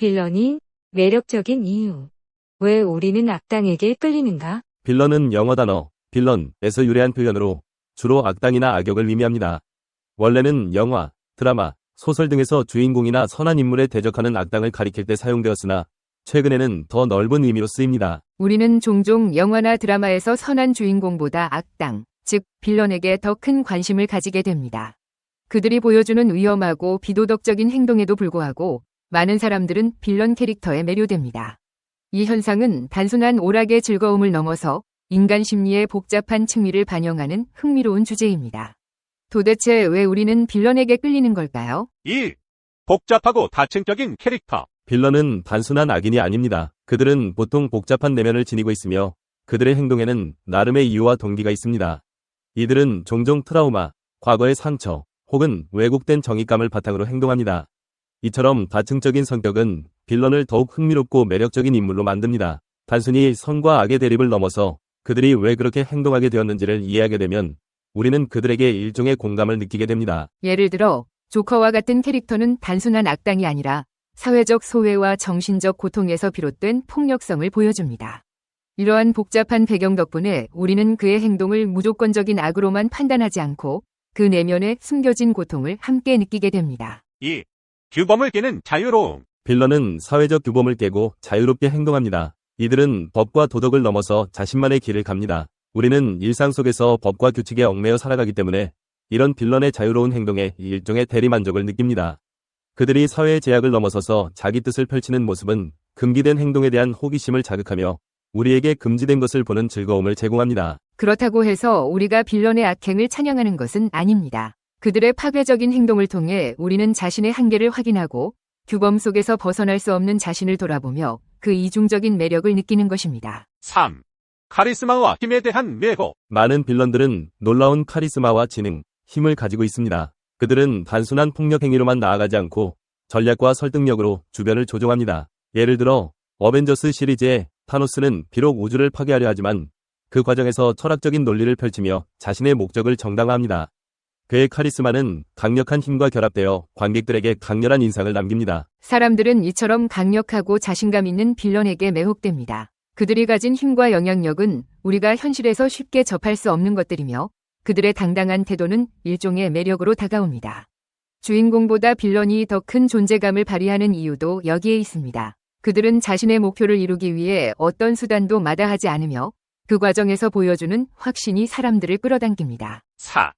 빌런이 매력적인 이유. 왜 우리는 악당에게 끌리는가? 빌런은 영어 단어 빌런에서 유래한 표현으로 주로 악당이나 악역을 의미합니다. 원래는 영화, 드라마, 소설 등에서 주인공이나 선한 인물에 대적하는 악당을 가리킬 때 사용되었으나 최근에는 더 넓은 의미로 쓰입니다. 우리는 종종 영화나 드라마에서 선한 주인공보다 악당, 즉 빌런에게 더 큰 관심을 가지게 됩니다. 그들이 보여주는 위험하고 비도덕적인 행동에도 불구하고 많은 사람들은 빌런 캐릭터에 매료됩니다. 이 현상은 단순한 오락의 즐거움을 넘어서 인간 심리의 복잡한 측면을 반영하는 흥미로운 주제입니다. 도대체 왜 우리는 빌런에게 끌리는 걸까요? 1. 복잡하고 다층적인 캐릭터. 빌런은 단순한 악인이 아닙니다. 그들은 보통 복잡한 내면을 지니고 있으며 그들의 행동에는 나름의 이유와 동기가 있습니다. 이들은 종종 트라우마, 과거의 상처, 혹은 왜곡된 정의감을 바탕으로 행동합니다. 이처럼 다층적인 성격은 빌런을 더욱 흥미롭고 매력적인 인물로 만듭니다. 단순히 선과 악의 대립을 넘어서 그들이 왜 그렇게 행동하게 되었는지를 이해하게 되면 우리는 그들에게 일종의 공감을 느끼게 됩니다. 예를 들어 조커와 같은 캐릭터는 단순한 악당이 아니라 사회적 소외와 정신적 고통에서 비롯된 폭력성을 보여줍니다. 이러한 복잡한 배경 덕분에 우리는 그의 행동을 무조건적인 악으로만 판단하지 않고 그 내면에 숨겨진 고통을 함께 느끼게 됩니다. 2. 규범을 깨는 자유로움. 빌런은 사회적 규범을 깨고 자유롭게 행동합니다. 이들은 법과 도덕을 넘어서 자신만의 길을 갑니다. 우리는 일상 속에서 법과 규칙에 얽매여 살아가기 때문에 이런 빌런의 자유로운 행동에 일종의 대리만족을 느낍니다. 그들이 사회의 제약을 넘어서서 자기 뜻을 펼치는 모습은 금기된 행동에 대한 호기심을 자극하며 우리에게 금지된 것을 보는 즐거움을 제공합니다. 그렇다고 해서 우리가 빌런의 악행을 찬양하는 것은 아닙니다. 그들의 파괴적인 행동을 통해 우리는 자신의 한계를 확인하고 규범 속에서 벗어날 수 없는 자신을 돌아보며 그 이중적인 매력을 느끼는 것입니다. 3. 카리스마와 힘에 대한 매혹. 많은 빌런들은 놀라운 카리스마와 지능, 힘을 가지고 있습니다. 그들은 단순한 폭력 행위로만 나아가지 않고 전략과 설득력으로 주변을 조종합니다. 예를 들어 어벤져스 시리즈의 타노스는 비록 우주를 파괴하려 하지만 그 과정에서 철학적인 논리를 펼치며 자신의 목적을 정당화합니다. 그의 카리스마는 강력한 힘과 결합되어 관객들에게 강렬한 인상을 남깁니다. 사람들은 이처럼 강력하고 자신감 있는 빌런에게 매혹됩니다. 그들이 가진 힘과 영향력은 우리가 현실에서 쉽게 접할 수 없는 것들이며 그들의 당당한 태도는 일종의 매력으로 다가옵니다. 주인공보다 빌런이 더 큰 존재감을 발휘하는 이유도 여기에 있습니다. 그들은 자신의 목표를 이루기 위해 어떤 수단도 마다하지 않으며 그 과정에서 보여주는 확신이 사람들을 끌어당깁니다. 4.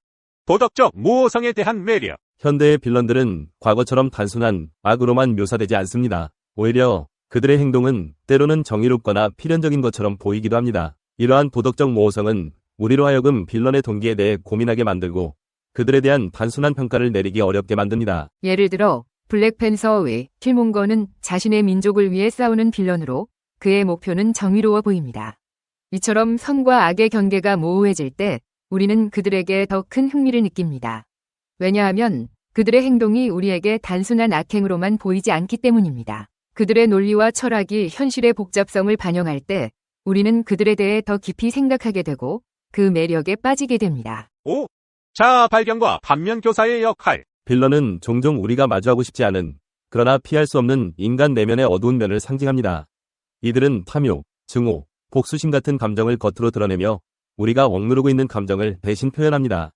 도덕적 모호성에 대한 매력. 현대의 빌런들은 과거처럼 단순한 악으로만 묘사되지 않습니다. 오히려 그들의 행동은 때로는 정의롭거나 필연적인 것처럼 보이기도 합니다. 이러한 도덕적 모호성은 우리로 하여금 빌런의 동기에 대해 고민하게 만들고 그들에 대한 단순한 평가를 내리기 어렵게 만듭니다. 예를 들어 블랙팬서의 킬몽거는 자신의 민족을 위해 싸우는 빌런으로 그의 목표는 정의로워 보입니다. 이처럼 선과 악의 경계가 모호해질 때 우리는 그들에게 더 큰 흥미를 느낍니다. 왜냐하면 그들의 행동이 우리에게 단순한 악행으로만 보이지 않기 때문입니다. 그들의 논리와 철학이 현실의 복잡성을 반영할 때 우리는 그들에 대해 더 깊이 생각하게 되고 그 매력에 빠지게 됩니다. 5. 자아 발견과 반면 교사의 역할. 빌런은 종종 우리가 마주하고 싶지 않은 그러나 피할 수 없는 인간 내면의 어두운 면을 상징합니다. 이들은 탐욕, 증오, 복수심 같은 감정을 겉으로 드러내며 우리가 억누르고 있는 감정을 대신 표현합니다.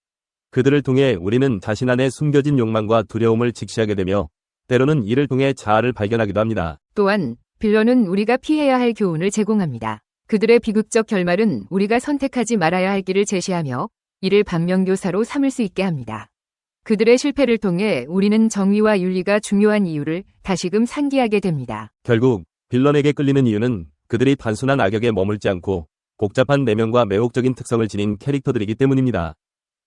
그들을 통해 우리는 자신 안에 숨겨진 욕망과 두려움을 직시하게 되며 때로는 이를 통해 자아를 발견하기도 합니다. 또한 빌런은 우리가 피해야 할 교훈을 제공합니다. 그들의 비극적 결말은 우리가 선택하지 말아야 할 길을 제시하며 이를 반면교사로 삼을 수 있게 합니다. 그들의 실패를 통해 우리는 정의와 윤리가 중요한 이유를 다시금 상기하게 됩니다. 결국 빌런에게 끌리는 이유는 그들이 단순한 악역에 머물지 않고 복잡한 내면과 매혹적인 특성을 지닌 캐릭터들이기 때문입니다.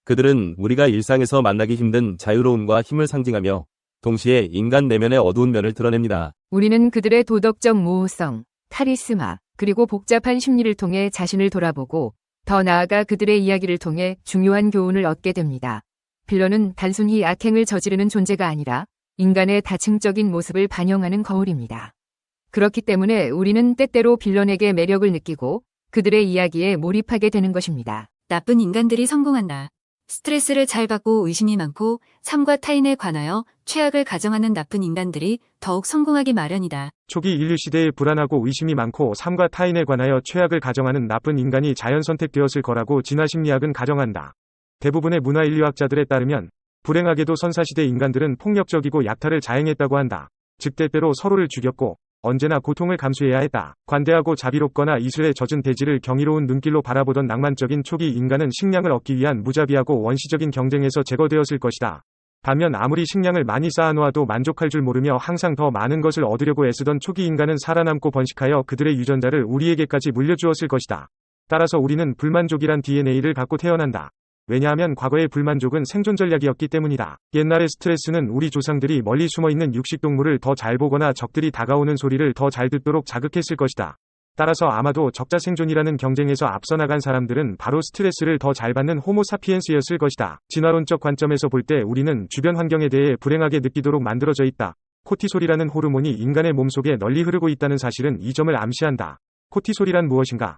그들은 우리가 일상에서 만나기 힘든 자유로움과 힘을 상징하며 동시에 인간 내면의 어두운 면을 드러냅니다. 우리는 그들의 도덕적 모호성, 카리스마, 그리고 복잡한 심리를 통해 자신을 돌아보고 더 나아가 그들의 이야기를 통해 중요한 교훈을 얻게 됩니다. 빌런은 단순히 악행을 저지르는 존재가 아니라 인간의 다층적인 모습을 반영하는 거울입니다. 그렇기 때문에 우리는 때때로 빌런에게 매력을 느끼고 그들의 이야기에 몰입하게 되는 것입니다. 나쁜 인간들이 성공한다. 스트레스를 잘 받고 의심이 많고 삶과 타인에 관하여 최악을 가정하는 나쁜 인간들이 더욱 성공하기 마련이다. 초기 인류 시대에 불안하고 의심이 많고 삶과 타인에 관하여 최악을 가정하는 나쁜 인간이 자연 선택되었을 거라고 진화심리학은 가정한다. 대부분의 문화인류학자들에 따르면 불행하게도 선사시대 인간들은 폭력적이고 약탈을 자행했다고 한다. 즉 때때로 서로를 죽였고 언제나 고통을 감수해야 했다. 관대하고 자비롭거나 이슬에 젖은 대지를 경이로운 눈길로 바라보던 낭만적인 초기 인간은 식량을 얻기 위한 무자비하고 원시적인 경쟁에서 제거되었을 것이다. 반면 아무리 식량을 많이 쌓아놓아도 만족할 줄 모르며 항상 더 많은 것을 얻으려고 애쓰던 초기 인간은 살아남고 번식하여 그들의 유전자를 우리에게까지 물려주었을 것이다. 따라서 우리는 불만족이란 DNA를 갖고 태어난다. 왜냐하면 과거의 불만족은 생존 전략이었기 때문이다. 옛날의 스트레스는 우리 조상들이 멀리 숨어있는 육식동물을 더 잘 보거나 적들이 다가오는 소리를 더 잘 듣도록 자극했을 것이다. 따라서 아마도 적자 생존이라는 경쟁에서 앞서 나간 사람들은 바로 스트레스를 더 잘 받는 호모 사피엔스였을 것이다. 진화론적 관점에서 볼 때 우리는 주변 환경에 대해 불행하게 느끼도록 만들어져 있다. 코티솔이라는 호르몬이 인간의 몸속에 널리 흐르고 있다는 사실은 이 점을 암시한다. 코티솔이란 무엇인가?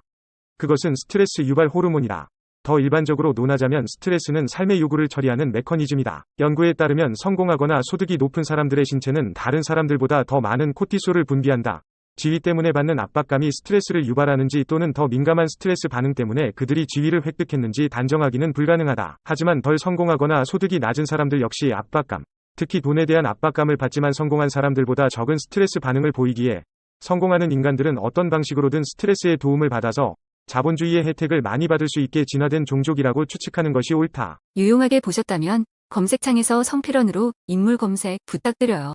그것은 스트레스 유발 호르몬이다. 더 일반적으로 논하자면 스트레스는 삶의 요구를 처리하는 메커니즘이다. 연구에 따르면 성공하거나 소득이 높은 사람들의 신체는 다른 사람들보다 더 많은 코티솔을 분비한다. 지위 때문에 받는 압박감이 스트레스를 유발하는지 또는 더 민감한 스트레스 반응 때문에 그들이 지위를 획득했는지 단정하기는 불가능하다. 하지만 덜 성공하거나 소득이 낮은 사람들 역시 압박감, 특히 돈에 대한 압박감을 받지만 성공한 사람들보다 적은 스트레스 반응을 보이기에 성공하는 인간들은 어떤 방식으로든 스트레스의 도움을 받아서 자본주의의 혜택을 많이 받을 수 있게 진화된 종족이라고 추측하는 것이 옳다. 유용하게 보셨다면 검색창에서 성필원으로 인물 검색 부탁드려요.